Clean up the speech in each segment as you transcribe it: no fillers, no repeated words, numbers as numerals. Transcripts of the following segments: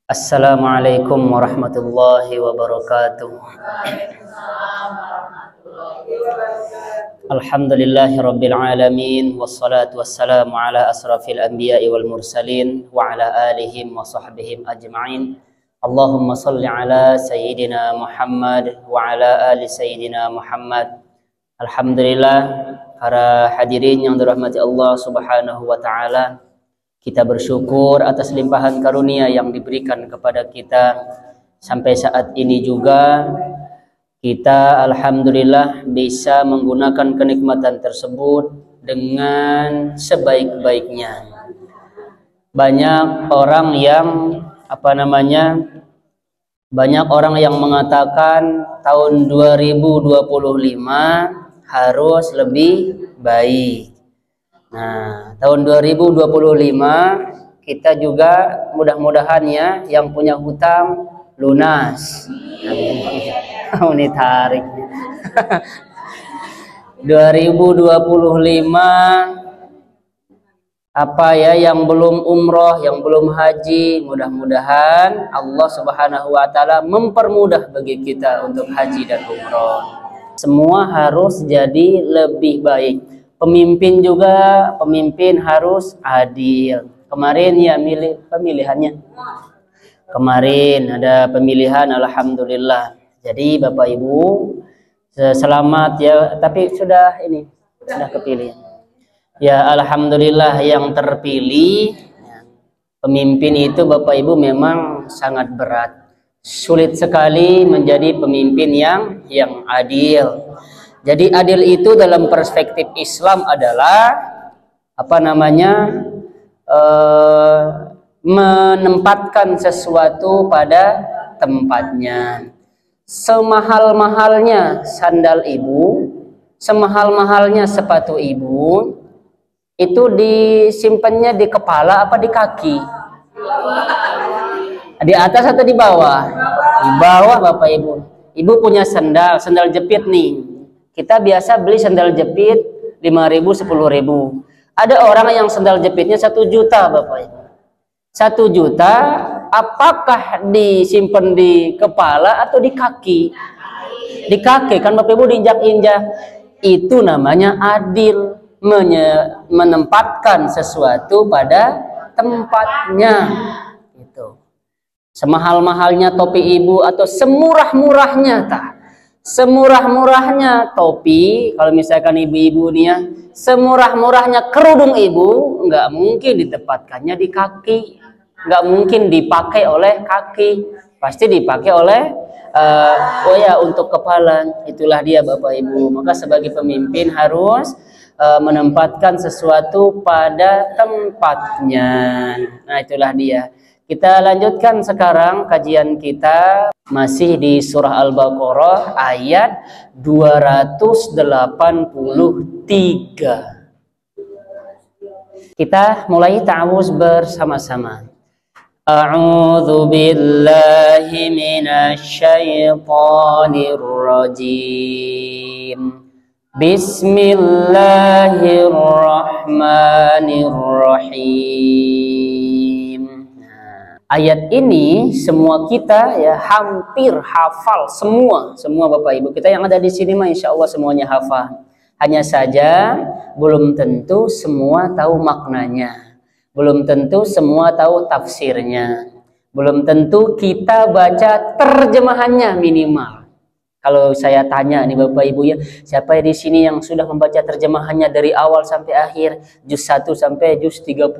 Assalamualaikum warahmatullahi wabarakatuh. Alhamdulillahirabbil alamin wassalatu wassalamu ala asrafil anbiya'i wal mursalin wa ala alihim wa sahbihim ajma'in. Allahumma salli ala sayyidina Muhammad wa ala ali sayyidina Muhammad. Alhamdulillah, para hadirin yang dirahmati Allah Subhanahu wa taala. Kita bersyukur atas limpahan karunia yang diberikan kepada kita sampai saat ini juga kita alhamdulillah bisa menggunakan kenikmatan tersebut dengan sebaik-baiknya. Banyak orang yang mengatakan tahun 2025 harus lebih baik. Nah, tahun 2025 kita juga mudah-mudahan ya yang punya hutang lunas. Ini tarik. 2025 apa ya yang belum umroh, yang belum haji, mudah-mudahan Allah Subhanahu wa taala mempermudah bagi kita untuk haji dan umroh. Semua harus jadi lebih baik. Pemimpin harus adil. Kemarin ya pemilihannya. Kemarin ada pemilihan, alhamdulillah. Jadi Bapak Ibu selamat ya, tapi sudah kepilih. Ya alhamdulillah yang terpilih. Pemimpin itu Bapak Ibu memang sangat berat. Sulit sekali menjadi pemimpin yang adil. Jadi adil itu dalam perspektif Islam adalah menempatkan sesuatu pada tempatnya. Semahal-mahalnya sandal ibu, semahal-mahalnya sepatu ibu, itu disimpannya di kepala apa di kaki? Di atas atau di bawah? Di bawah Bapak Ibu. Ibu punya sandal jepit nih. Kita biasa beli sandal jepit 5.000, 10.000. Ada orang yang sandal jepitnya 1 juta Bapak Ibu. 1 juta apakah disimpan di kepala atau di kaki? Di kaki kan Bapak Ibu, diinjak-injak. Itu namanya adil, menempatkan sesuatu pada tempatnya. Itu. Semahal-mahalnya topi ibu atau semurah-murahnya semurah-murahnya topi, kalau misalkan ibu-ibu nih ya, semurah-murahnya kerudung ibu, nggak mungkin ditempatkannya di kaki, nggak mungkin dipakai oleh kaki, pasti dipakai oleh untuk kepala. Itulah dia Bapak Ibu. Maka sebagai pemimpin harus menempatkan sesuatu pada tempatnya. Nah itulah dia. Kita lanjutkan sekarang kajian kita masih di surah Al-Baqarah ayat 283. Kita mulai ta'awuz bersama-sama. A'udzu billahi minasyaitonir rajim. Bismillahirrahmanirrahim. Ayat ini semua kita ya hampir hafal semua Bapak Ibu. Kita yang ada di sini mah insya Allah semuanya hafal. Hanya saja belum tentu semua tahu maknanya. Belum tentu semua tahu tafsirnya. Belum tentu kita baca terjemahannya minimal. Kalau saya tanya nih Bapak Ibu ya, siapa di sini yang sudah membaca terjemahannya dari awal sampai akhir, juz 1 sampai juz 30?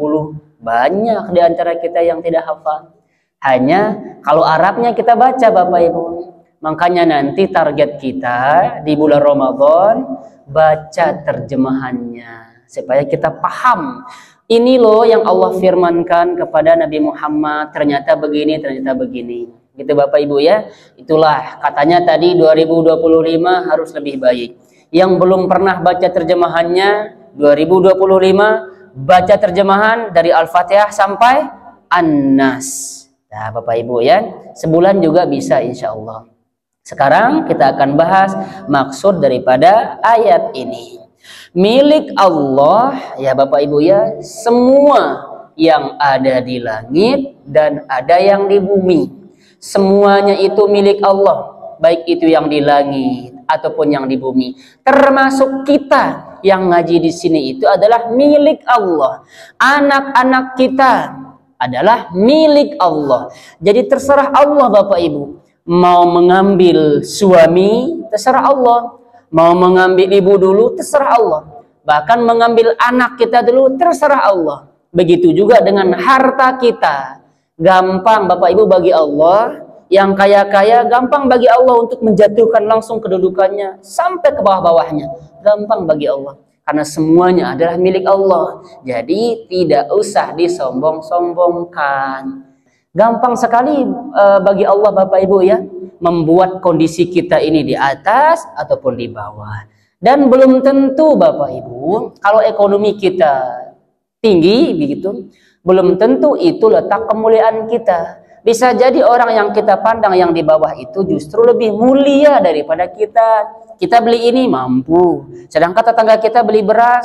Banyak di antara kita yang tidak hafal. Hanya kalau Arabnya kita baca Bapak Ibu. Makanya nanti target kita di bulan Ramadan baca terjemahannya supaya kita paham. Ini loh yang Allah firmankan kepada Nabi Muhammad, ternyata begini, ternyata begini. Gitu Bapak Ibu ya. Itulah katanya tadi 2025 harus lebih baik. Yang belum pernah baca terjemahannya 2025 baca terjemahan dari Al-Fatihah sampai An-Nas. Nah Bapak Ibu ya, sebulan juga bisa insya Allah. Sekarang kita akan bahas maksud daripada ayat ini. Milik Allah ya Bapak Ibu ya, semua yang ada di langit dan ada yang di bumi. Semuanya itu milik Allah, baik itu yang di langit ataupun yang di bumi. Termasuk kita yang ngaji di sini itu adalah milik Allah. Anak-anak kita adalah milik Allah. Jadi terserah Allah Bapak Ibu. Mau mengambil suami, terserah Allah. Mau mengambil ibu dulu, terserah Allah. Bahkan mengambil anak kita dulu, terserah Allah. Begitu juga dengan harta kita. Gampang Bapak Ibu bagi Allah. Yang kaya-kaya gampang bagi Allah untuk menjatuhkan langsung kedudukannya sampai ke bawah-bawahnya. Gampang bagi Allah. Karena semuanya adalah milik Allah. Jadi tidak usah disombong-sombongkan. Gampang sekali bagi Allah Bapak Ibu ya, membuat kondisi kita ini di atas ataupun di bawah. Dan belum tentu Bapak Ibu, kalau ekonomi kita tinggi begitu, belum tentu itu letak kemuliaan kita. Bisa jadi orang yang kita pandang yang di bawah itu justru lebih mulia daripada kita. Kita beli ini mampu, sedangkan tetangga kita beli beras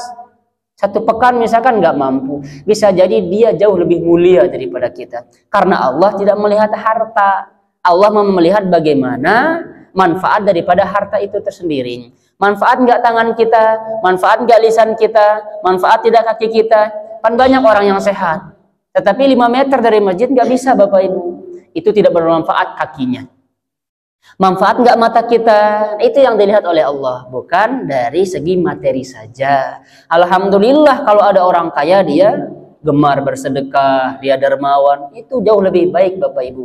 1 pekan misalkan nggak mampu. Bisa jadi dia jauh lebih mulia daripada kita. Karena Allah tidak melihat harta. Allah melihat bagaimana manfaat daripada harta itu tersendiri. Manfaat nggak tangan kita, manfaat nggak lisan kita, manfaat tidak kaki kita. Kan banyak orang yang sehat, tetapi 5 meter dari masjid nggak bisa Bapak Ibu. Itu tidak bermanfaat kakinya. Manfaat nggak mata kita, itu yang dilihat oleh Allah, bukan dari segi materi saja. Alhamdulillah kalau ada orang kaya dia gemar bersedekah, dia dermawan, itu jauh lebih baik Bapak Ibu.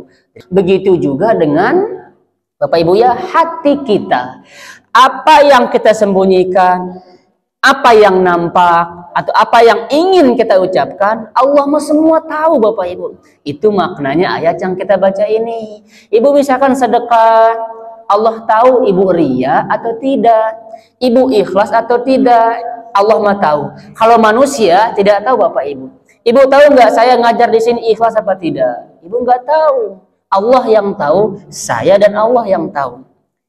Begitu juga dengan Bapak Ibu ya, hati kita. Apa yang kita sembunyikan, apa yang nampak, atau apa yang ingin kita ucapkan, Allah semua tahu Bapak Ibu. Itu maknanya ayat yang kita baca ini. Ibu misalkan sedekah, Allah tahu ibu ria atau tidak, ibu ikhlas atau tidak, Allah mah tahu. Kalau manusia tidak tahu Bapak Ibu. Ibu tahu nggak saya ngajar di sini ikhlas apa tidak? Ibu nggak tahu. Allah yang tahu, saya dan Allah yang tahu.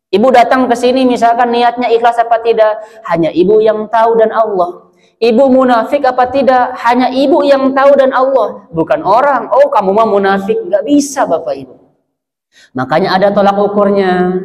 Ibu datang ke sini misalkan niatnya ikhlas apa tidak, hanya ibu yang tahu dan Allah. Ibu munafik apa tidak, hanya ibu yang tahu dan Allah, bukan orang. Oh kamu mah munafik, nggak bisa Bapak Ibu. Makanya ada tolak ukurnya.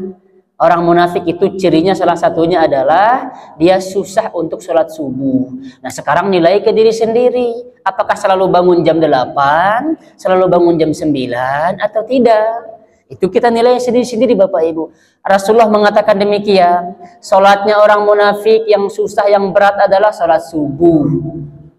Orang munafik itu cirinya salah satunya adalah dia susah untuk sholat subuh. Nah sekarang nilai ke diri sendiri. Apakah selalu bangun jam 8, selalu bangun jam 9 atau tidak? Itu kita nilai sendiri-sendiri Bapak Ibu. Rasulullah mengatakan demikian. Sholatnya orang munafik yang susah, yang berat adalah sholat subuh.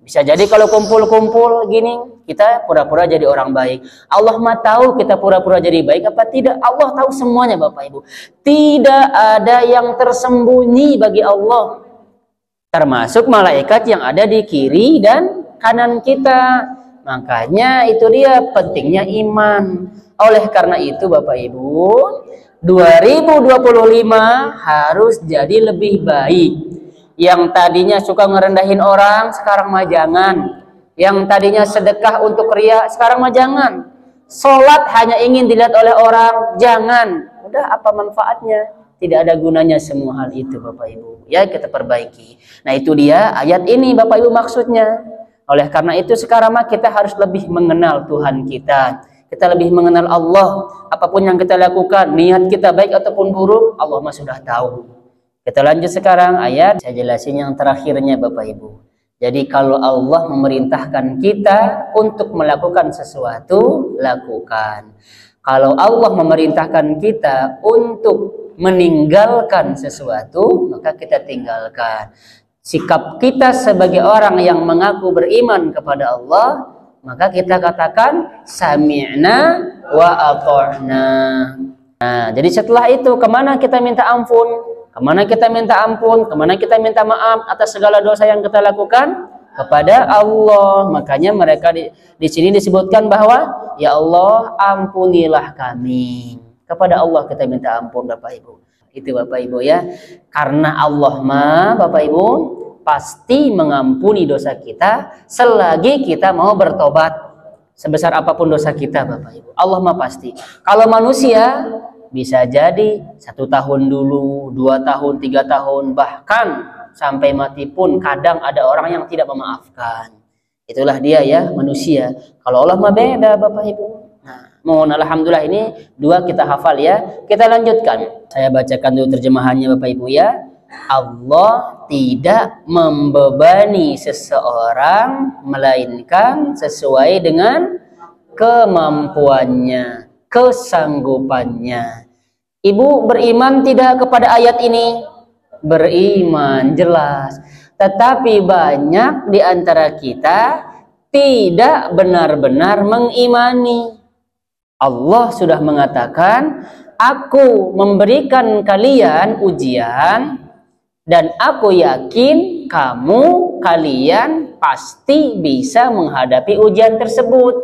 Bisa jadi kalau kumpul-kumpul gini, kita pura-pura jadi orang baik. Allah mah tahu kita pura-pura jadi baik apa tidak. Allah tahu semuanya Bapak Ibu. Tidak ada yang tersembunyi bagi Allah. Termasuk malaikat yang ada di kiri dan kanan kita. Makanya itu dia pentingnya iman. Oleh karena itu Bapak Ibu, 2025 harus jadi lebih baik. Yang tadinya suka ngerendahin orang, sekarang mah jangan. Yang tadinya sedekah untuk ria, sekarang mah jangan. Sholat hanya ingin dilihat oleh orang, jangan. Udah apa manfaatnya? Tidak ada gunanya semua hal itu Bapak Ibu. Ya kita perbaiki. Nah itu dia ayat ini Bapak Ibu maksudnya. Oleh karena itu sekarang mah kita harus lebih mengenal Tuhan kita. Kita lebih mengenal Allah. Apapun yang kita lakukan, niat kita baik ataupun buruk, Allah mah sudah tahu. Kita lanjut sekarang ayat, saya jelasin yang terakhirnya Bapak Ibu. Jadi kalau Allah memerintahkan kita untuk melakukan sesuatu, lakukan. Kalau Allah memerintahkan kita untuk meninggalkan sesuatu, maka kita tinggalkan. Sikap kita sebagai orang yang mengaku beriman kepada Allah, maka kita katakan sami'na wa ata'na. Nah, jadi setelah itu kemana kita minta ampun? Kemana kita minta ampun? Kemana kita minta maaf atas segala dosa yang kita lakukan? Kepada Allah. Makanya mereka di sini disebutkan bahwa ya Allah ampunilah kami. Kepada Allah kita minta ampun Bapak Ibu. Itu Bapak Ibu ya. Karena Allah mah Bapak Ibu pasti mengampuni dosa kita selagi kita mau bertobat. Sebesar apapun dosa kita Bapak Ibu, Allah mah pasti. Kalau manusia bisa jadi 1 tahun dulu, 2 tahun, 3 tahun, bahkan sampai mati pun kadang ada orang yang tidak memaafkan. Itulah dia ya manusia. Kalau Allah mah beda Bapak Ibu. Nah, mohon alhamdulillah ini dua kita hafal ya. Kita lanjutkan. Saya bacakan dulu terjemahannya Bapak Ibu ya. Allah tidak membebani seseorang melainkan sesuai dengan kemampuannya, kesanggupannya. Ibu beriman tidak kepada ayat ini? Beriman, jelas. Tetapi banyak di antara kita tidak benar-benar mengimani. Allah sudah mengatakan, aku memberikan kalian ujian dan aku yakin kalian pasti bisa menghadapi ujian tersebut.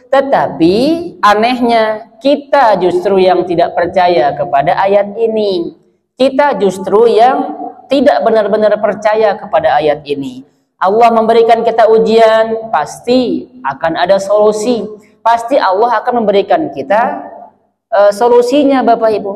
Tetapi anehnya kita justru yang tidak percaya kepada ayat ini. Kita justru yang tidak benar-benar percaya kepada ayat ini. Allah memberikan kita ujian, pasti akan ada solusi. Pasti Allah akan memberikan kita solusinya Bapak Ibu.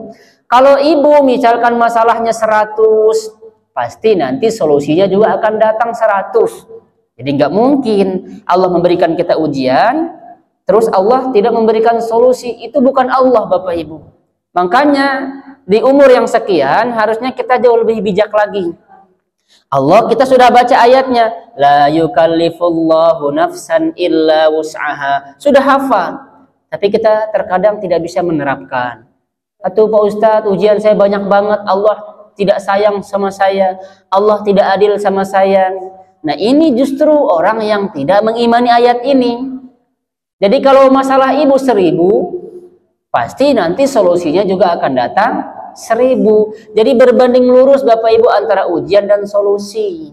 Kalau ibu misalkan masalahnya 100, pasti nanti solusinya juga akan datang 100. Jadi nggak mungkin Allah memberikan kita ujian, terus Allah tidak memberikan solusi. Itu bukan Allah Bapak Ibu. Makanya di umur yang sekian harusnya kita jauh lebih bijak lagi. Allah, kita sudah baca ayatnya, la yukallifullahu nafsan illa wus'aha. Sudah hafal, tapi kita terkadang tidak bisa menerapkan. Atau Pak Ustadz, ujian saya banyak banget, Allah tidak sayang sama saya, Allah tidak adil sama saya. Nah, ini justru orang yang tidak mengimani ayat ini. Jadi kalau masalah ibu 1000, pasti nanti solusinya juga akan datang 1000. Jadi berbanding lurus Bapak Ibu antara ujian dan solusi.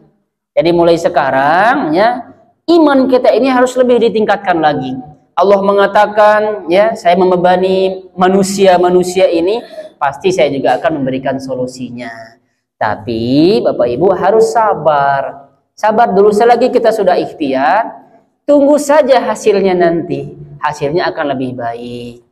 Jadi mulai sekarang ya, iman kita ini harus lebih ditingkatkan lagi. Allah mengatakan ya, saya membebani manusia ini, pasti saya juga akan memberikan solusinya. Tapi Bapak Ibu harus sabar. Sabar dulu, selagi kita sudah ikhtiar, tunggu saja hasilnya nanti. Hasilnya akan lebih baik.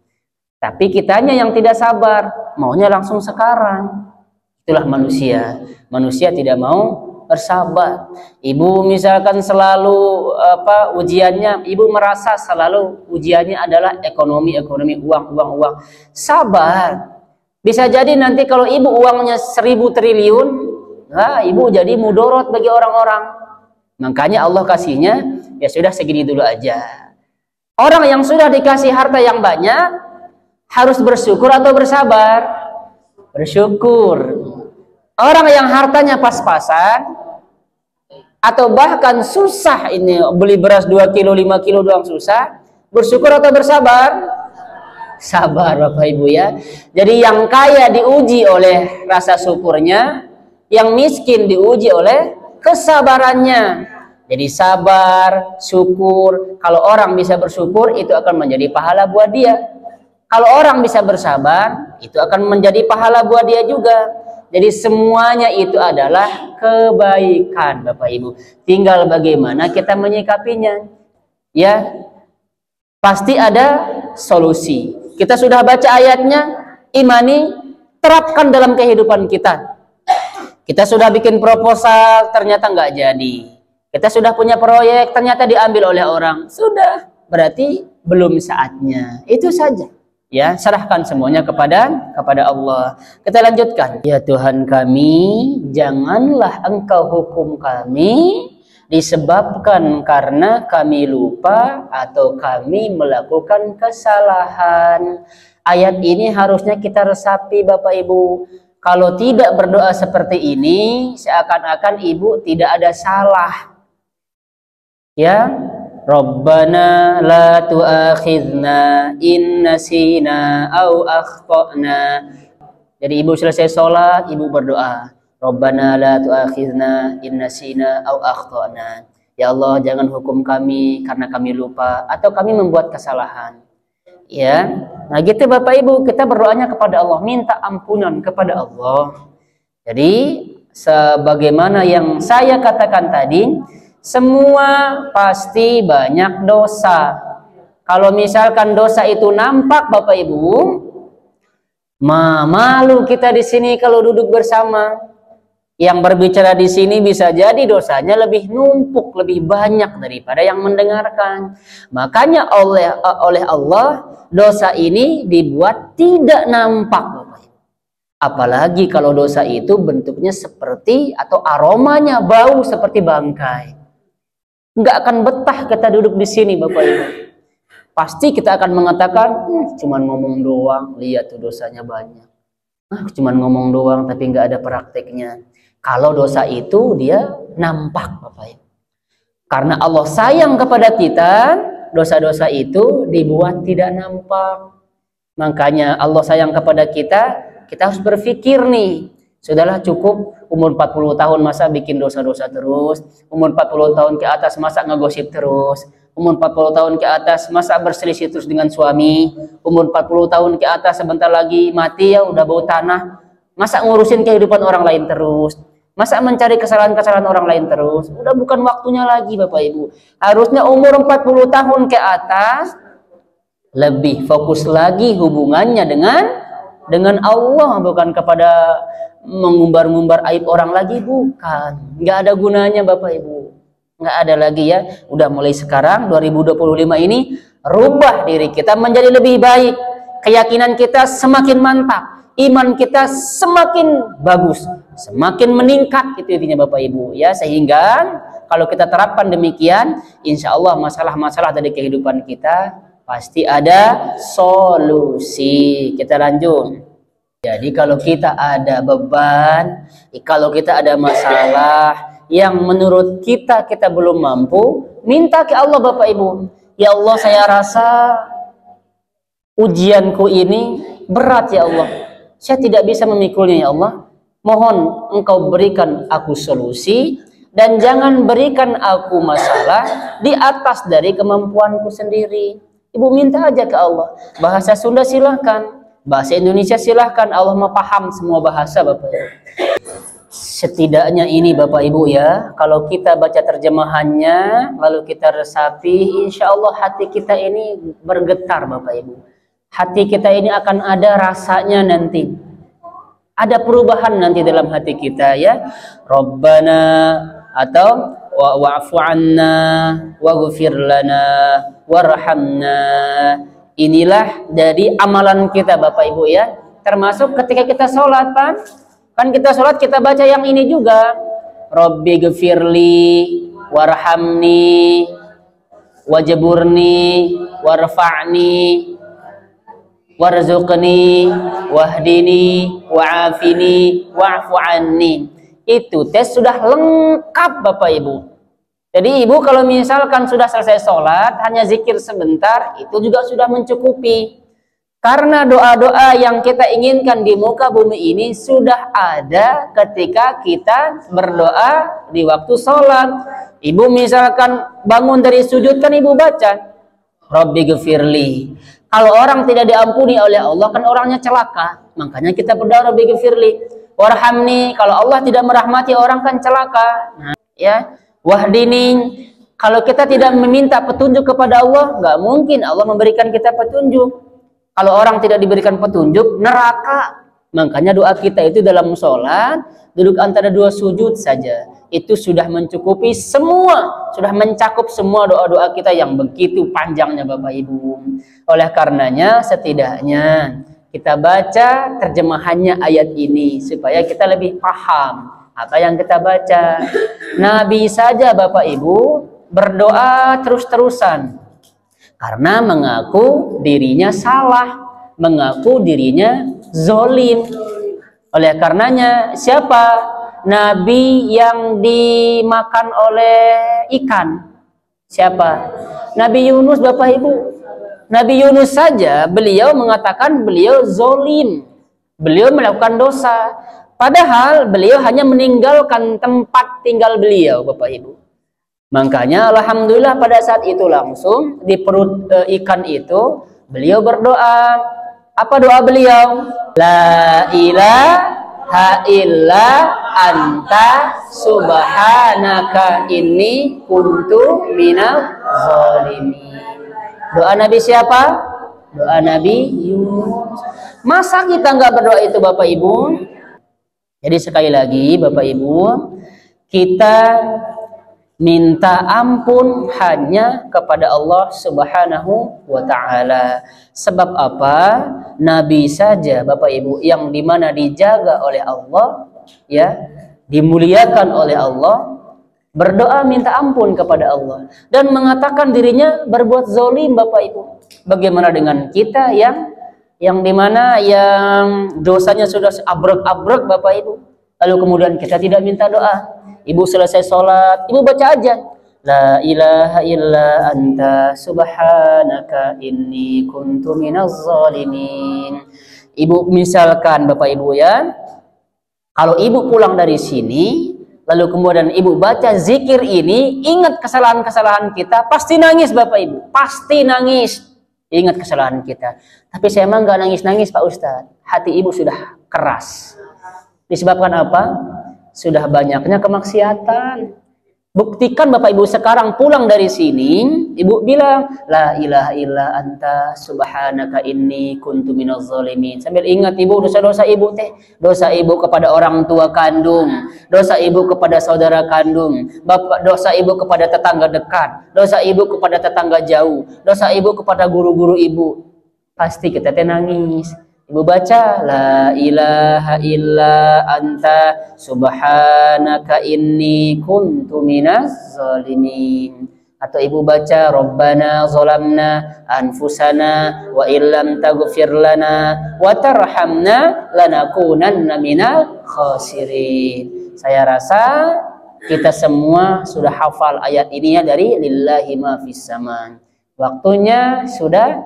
Tapi kitanya yang tidak sabar, maunya langsung sekarang. Itulah manusia. Manusia tidak mau bersabar. Ibu misalkan selalu ujiannya, ibu merasa selalu ujiannya adalah ekonomi, uang. Sabar. Bisa jadi nanti kalau ibu uangnya 1000 triliun, nah, ibu jadi mudorot bagi orang-orang. Makanya Allah kasihnya, ya sudah segini dulu aja. Orang yang sudah dikasih harta yang banyak, harus bersyukur atau bersabar? Bersyukur. Orang yang hartanya pas-pasan, atau bahkan susah ini, beli beras 2 kilo, 5 kilo doang susah, bersyukur atau bersabar? Sabar Bapak Ibu ya. Jadi yang kaya diuji oleh rasa syukurnya, yang miskin diuji oleh kesabarannya. Jadi sabar, syukur. Kalau orang bisa bersyukur, itu akan menjadi pahala buat dia. Kalau orang bisa bersabar, itu akan menjadi pahala buat dia juga. Jadi semuanya itu adalah kebaikan Bapak Ibu. Tinggal bagaimana kita menyikapinya. Ya, pasti ada solusi. Kita sudah baca ayatnya, imani, terapkan dalam kehidupan kita. Kita sudah bikin proposal, ternyata nggak jadi. Kita sudah punya proyek, ternyata diambil oleh orang. Sudah, berarti belum saatnya. Itu saja. Ya, serahkan semuanya kepada Allah. Kita lanjutkan. Ya Tuhan kami, janganlah Engkau hukum kami disebabkan karena kami lupa atau kami melakukan kesalahan. Ayat ini harusnya kita resapi Bapak Ibu. Kalau tidak berdoa seperti ini, seakan-akan ibu tidak ada salah. Ya, Rabbana la tu'akhidna in nasina au akhtana. Jadi ibu selesai sholat, ibu berdoa, Rabbana la tu'akhidna in nasina au akhtana. Ya Allah, jangan hukum kami karena kami lupa atau kami membuat kesalahan. Ya, nah gitu Bapak Ibu, kita berdoanya kepada Allah, minta ampunan kepada Allah. Jadi sebagaimana yang saya katakan tadi, semua pasti banyak dosa. Kalau misalkan dosa itu nampak Bapak Ibu, malu kita di sini kalau duduk bersama. Yang berbicara di sini bisa jadi dosanya lebih numpuk, lebih banyak daripada yang mendengarkan. Makanya oleh Allah dosa ini dibuat tidak nampak. Apalagi kalau dosa itu bentuknya seperti atau aromanya bau seperti bangkai. Nggak akan betah kita duduk di sini, Bapak Ibu. Pasti kita akan mengatakan, cuman ngomong doang, lihat tuh dosanya banyak. Cuman ngomong doang tapi nggak ada prakteknya. Kalau dosa itu dia nampak, Bapak Ibu. Karena Allah sayang kepada kita, dosa-dosa itu dibuat tidak nampak. Makanya Allah sayang kepada kita, kita harus berpikir nih, sudahlah cukup umur 40 tahun masa bikin dosa-dosa terus, umur 40 tahun ke atas masa ngegosip terus, umur 40 tahun ke atas masa berselisih terus dengan suami, umur 40 tahun ke atas sebentar lagi mati ya udah bau tanah, masa ngurusin kehidupan orang lain terus. Masa mencari kesalahan-kesalahan orang lain terus? Udah bukan waktunya lagi, Bapak Ibu. Harusnya umur 40 tahun ke atas lebih fokus lagi hubungannya dengan Allah, bukan kepada mengumbar-ngumbar aib orang lagi, bukan. Nggak ada gunanya, Bapak Ibu. Nggak ada lagi ya. Udah mulai sekarang 2025 ini rubah diri kita menjadi lebih baik. Keyakinan kita semakin mantap, iman kita semakin bagus, semakin meningkat, itu intinya Bapak Ibu ya. Sehingga kalau kita terapkan demikian, insya Allah masalah-masalah dari kehidupan kita pasti ada solusi. Kita lanjut. Jadi kalau kita ada beban, kalau kita ada masalah yang menurut kita belum mampu, minta ke Allah, Bapak Ibu. Ya Allah, saya rasa ujianku ini berat ya Allah. Saya tidak bisa memikulnya ya Allah. Mohon Engkau berikan aku solusi dan jangan berikan aku masalah di atas dari kemampuanku sendiri. Ibu minta aja ke Allah. Bahasa Sunda silahkan, bahasa Indonesia silahkan. Allah mah paham semua bahasa, Bapak Ibu. Setidaknya ini Bapak Ibu ya, kalau kita baca terjemahannya lalu kita resapi, insya Allah hati kita ini bergetar, Bapak Ibu. Hati kita ini akan ada rasanya nanti. Ada perubahan nanti dalam hati kita ya. Rabbana atau wa'fu anna waghfir lana warhamna. Inilah dari amalan kita Bapak Ibu ya. Termasuk ketika kita sholat kan kita sholat kita baca yang ini juga. Rabbi ghfirli warhamni wajburni warfa'ni warzuqni wahdini wa'afini wa'fu anni. Itu tes sudah lengkap Bapak Ibu. Jadi Ibu kalau misalkan sudah selesai sholat hanya zikir sebentar, itu juga sudah mencukupi. Karena doa-doa yang kita inginkan di muka bumi ini sudah ada ketika kita berdoa di waktu sholat. Ibu misalkan bangun dari sujud kan Ibu baca Rabbi ghfirli. Kalau orang tidak diampuni oleh Allah kan orangnya celaka. Makanya kita berdoa Rabbi ghfirli. Warhamni, kalau Allah tidak merahmati orang kan celaka. Nah, ya. Wahdini, kalau kita tidak meminta petunjuk kepada Allah, nggak mungkin Allah memberikan kita petunjuk. Kalau orang tidak diberikan petunjuk, neraka. Makanya doa kita itu dalam sholat, duduk antara dua sujud saja. Itu sudah mencukupi semua, sudah mencakup semua doa-doa kita yang begitu panjangnya Bapak Ibu. Oleh karenanya setidaknya kita baca terjemahannya ayat ini supaya kita lebih paham apa yang kita baca. Nabi saja Bapak Ibu berdoa terus-terusan karena mengaku dirinya salah, mengaku dirinya zolim. Oleh karenanya siapa Nabi yang dimakan oleh ikan? Siapa? Nabi Yunus Bapak Ibu. Nabi Yunus saja beliau mengatakan beliau zolim, beliau melakukan dosa, padahal beliau hanya meninggalkan tempat tinggal beliau Bapak Ibu. Makanya alhamdulillah pada saat itu langsung di perut ikan itu beliau berdoa. Apa doa beliau? La ilaha illa anta subhanaka inni kuntu minaz zalimin. Doa Nabi siapa? Doa Nabi Yunus. Masa kita nggak berdoa itu Bapak Ibu? Jadi sekali lagi Bapak Ibu, kita minta ampun hanya kepada Allah Subhanahu wa Ta'ala. Sebab apa? Nabi saja Bapak Ibu yang dimana dijaga oleh Allah, ya, dimuliakan oleh Allah, berdoa minta ampun kepada Allah dan mengatakan dirinya berbuat zalim Bapak Ibu. Bagaimana dengan kita yang dimana yang dosanya sudah abrek-abrek Bapak Ibu, lalu kemudian kita tidak minta doa. Ibu selesai sholat, ibu baca aja la ilaha illa anta subhanaka inni kuntu minaz zalimin. Ibu misalkan Bapak Ibu ya, kalau ibu pulang dari sini lalu kemudian ibu baca zikir ini, ingat kesalahan-kesalahan kita, pasti nangis Bapak Ibu, pasti nangis. Ingat kesalahan kita. Tapi saya emang nggak nangis-nangis Pak Ustadz. Hati ibu sudah keras. Disebabkan apa? Sudah banyaknya kemaksiatan. Buktikan Bapak Ibu sekarang pulang dari sini, ibu bilang la ilaha illa anta subhanaka inni kuntu minaz zalimin. Sambil ingat ibu dosa-dosa ibu teh, dosa ibu kepada orang tua kandung, dosa ibu kepada saudara kandung, bapak, dosa ibu kepada tetangga dekat, dosa ibu kepada tetangga jauh, dosa ibu kepada guru-guru ibu. Pasti kita teh nangis. Ibu baca la ilaha illa anta subhanaka inni kuntu minaz zalimin. Atau ibu baca rabbana zalamna anfusana wa illam taghfir lana wa tarhamna lanakunanna minal khasirin. Saya rasa kita semua sudah hafal ayat ini ya, dari lillahi ma fis sama. Waktunya sudah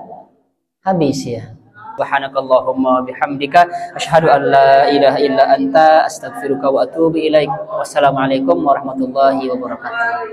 habis ya. Subhanakallahumma bihamdika asyhadu an la ilaha illa anta astaghfiruka wa atubu ilaik. Wassalamualaikum warahmatullahi wabarakatuh.